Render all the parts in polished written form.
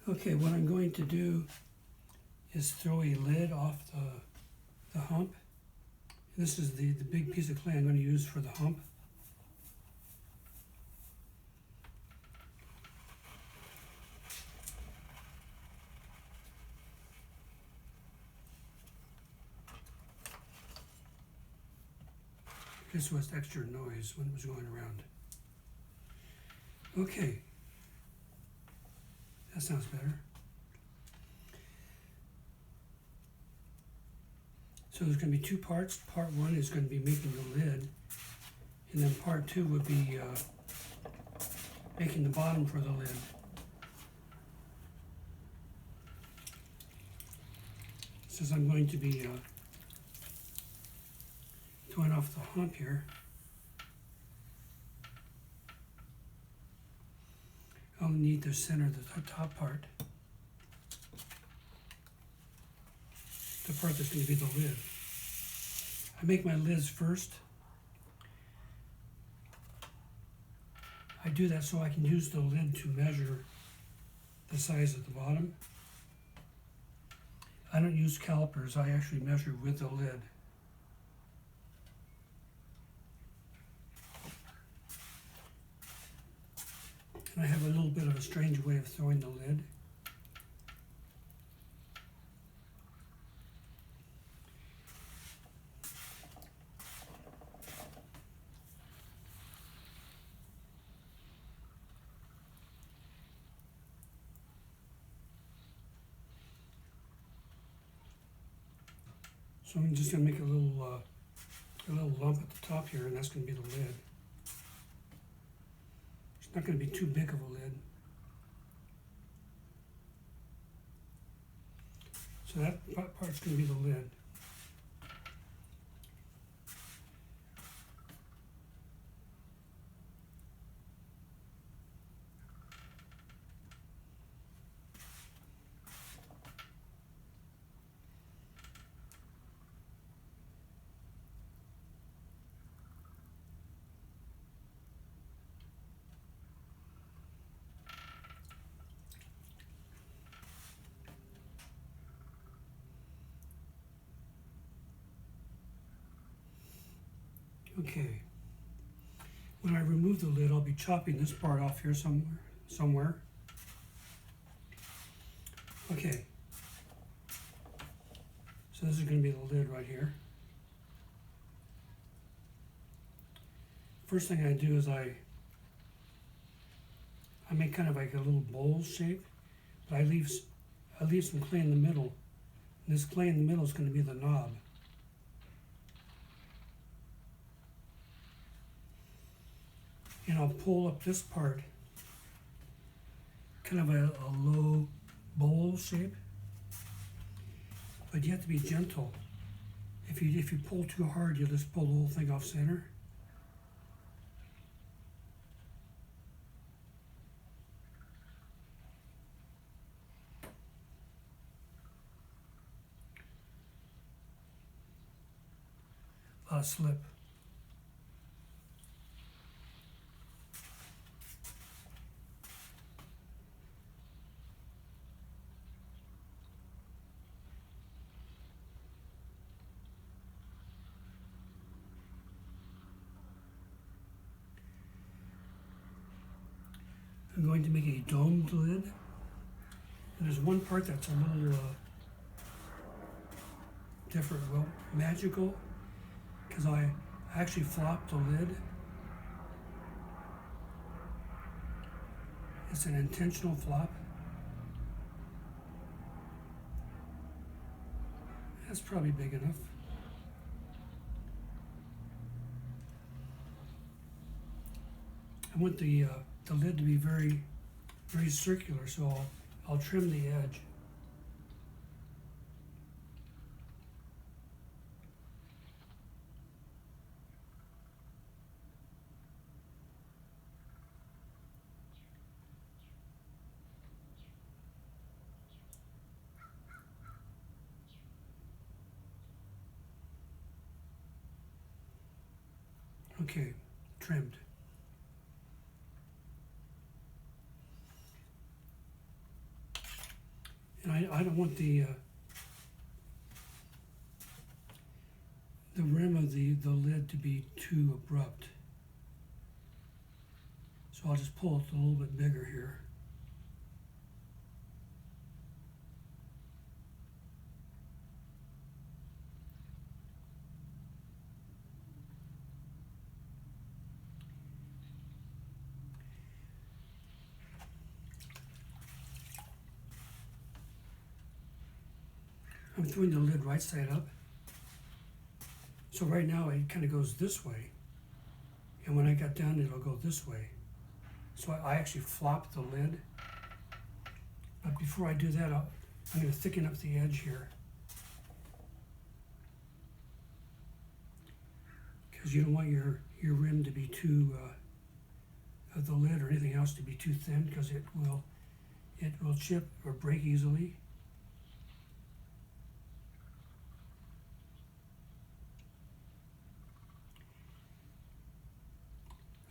Okay, what I'm going to do is throw a lid off the hump. This is the big piece of clay I'm going to use for the hump. This was extra noise when it was going around. Okay, that sounds better. So there's going to be two parts. Part one is going to be making the lid, and then part two would be making the bottom for the lid. Since I'm going to be throwing off the hump here, I'll need the center, the top part. The part that's going to be the lid. I make my lids first. I do that so I can use the lid to measure the size of the bottom. I don't use calipers, I actually measure with the lid. And I have a little bit of a strange way of throwing the lid. So I'm just going to make a little lump at the top here, and that's going to be the lid. It's not going to be too big of a lid. So that part's going to be the lid. Okay. When I remove the lid, I'll be chopping this part off here somewhere. Okay. So this is going to be the lid right here. First thing I do is I make kind of like a little bowl shape, but I leave some clay in the middle. And this clay in the middle is going to be the knob. And I'll pull up this part, kind of a low bowl shape, but you have to be gentle. If you pull too hard, you'll just pull the whole thing off center. A lot of slip. I'm going to make a domed lid. And there's one part that's a little different, well, magical, because I actually flopped the lid. It's an intentional flop. That's probably big enough. I want the lid to be very, very circular, so I'll trim the edge. Okay, trimmed. And I don't want the rim of the lid to be too abrupt. So I'll just pull it a little bit bigger here. I'm throwing the lid right side up. So right now it kind of goes this way. And when I got down, it'll go this way. So I actually flop the lid. But before I do that, I'm going to thicken up the edge here. Because you don't want your rim to be too, the lid or anything else to be too thin, because it will chip or break easily.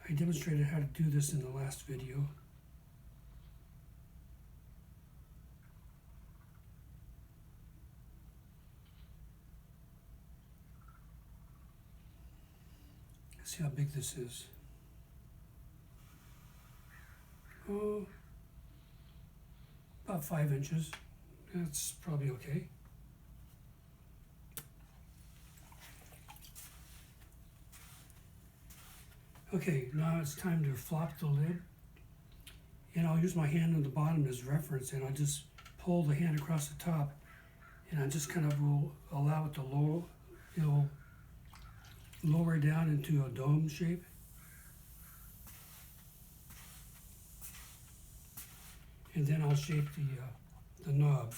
I demonstrated how to do this in the last video. Let's see how big this is. Oh, about 5 inches. That's probably okay. Okay, now it's time to flop the lid. And I'll use my hand on the bottom as reference, and I'll just pull the hand across the top, and I just kind of will allow it to lower, it'll lower down into a dome shape. And then I'll shape the knob.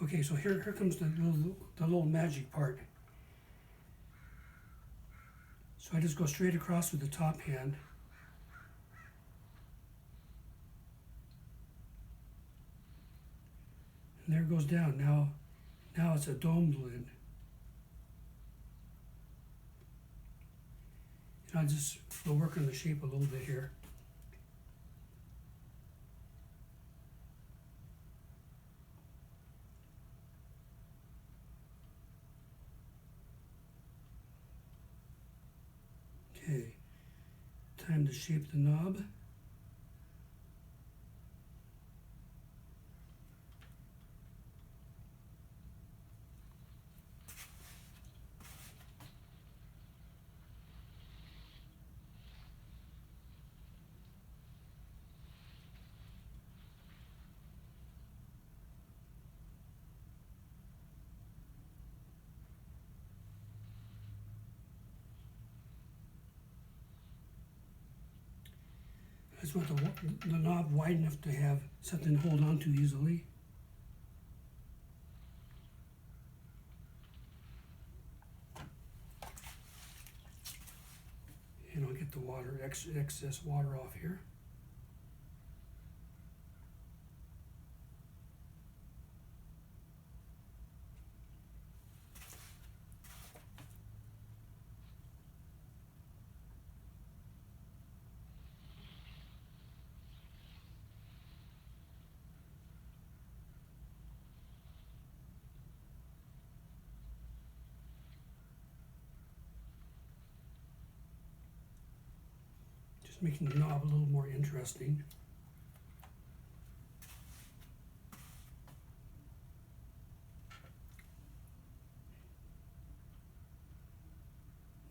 Okay, so here comes the little magic part. So I just go straight across with the top hand. And there it goes down. Now it's a domed lid. And I'll just work on the shape a little bit here. Okay, time to shape the knob. I just want the knob wide enough to have something to hold on to easily. And I'll get the water, excess water off here. Just making the knob a little more interesting.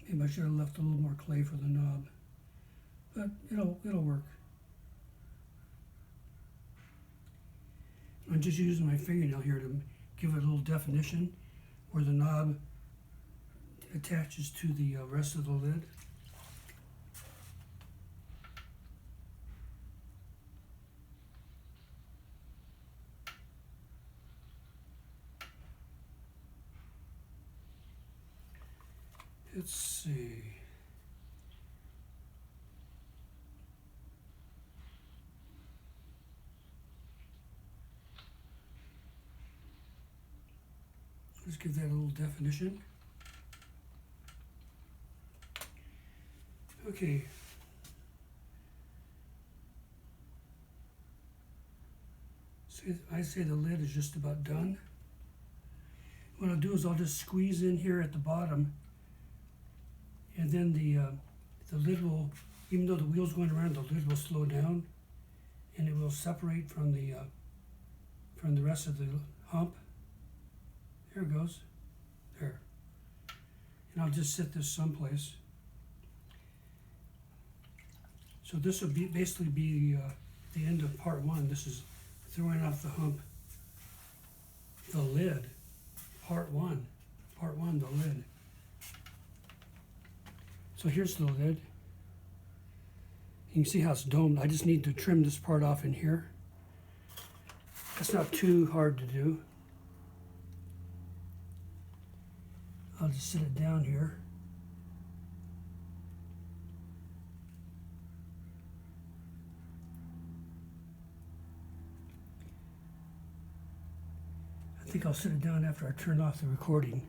Maybe I should have left a little more clay for the knob, but it'll work. I'm just using my fingernail here to give it a little definition where the knob attaches to the rest of the lid. Let's see. Let's give that a little definition. Okay. I say the lid is just about done. What I'll do is I'll just squeeze in here at the bottom, and then the lid will, even though the wheel's going around, the lid will slow down, and it will separate from the rest of the hump. There it goes. There. And I'll just set this someplace. So this will basically be the end of part one. This is throwing off the hump, the lid, part one, the lid. So here's the lid. You can see how it's domed. I just need to trim this part off in here. That's not too hard to do. I'll just sit it down here. I think I'll sit it down after I turn off the recording.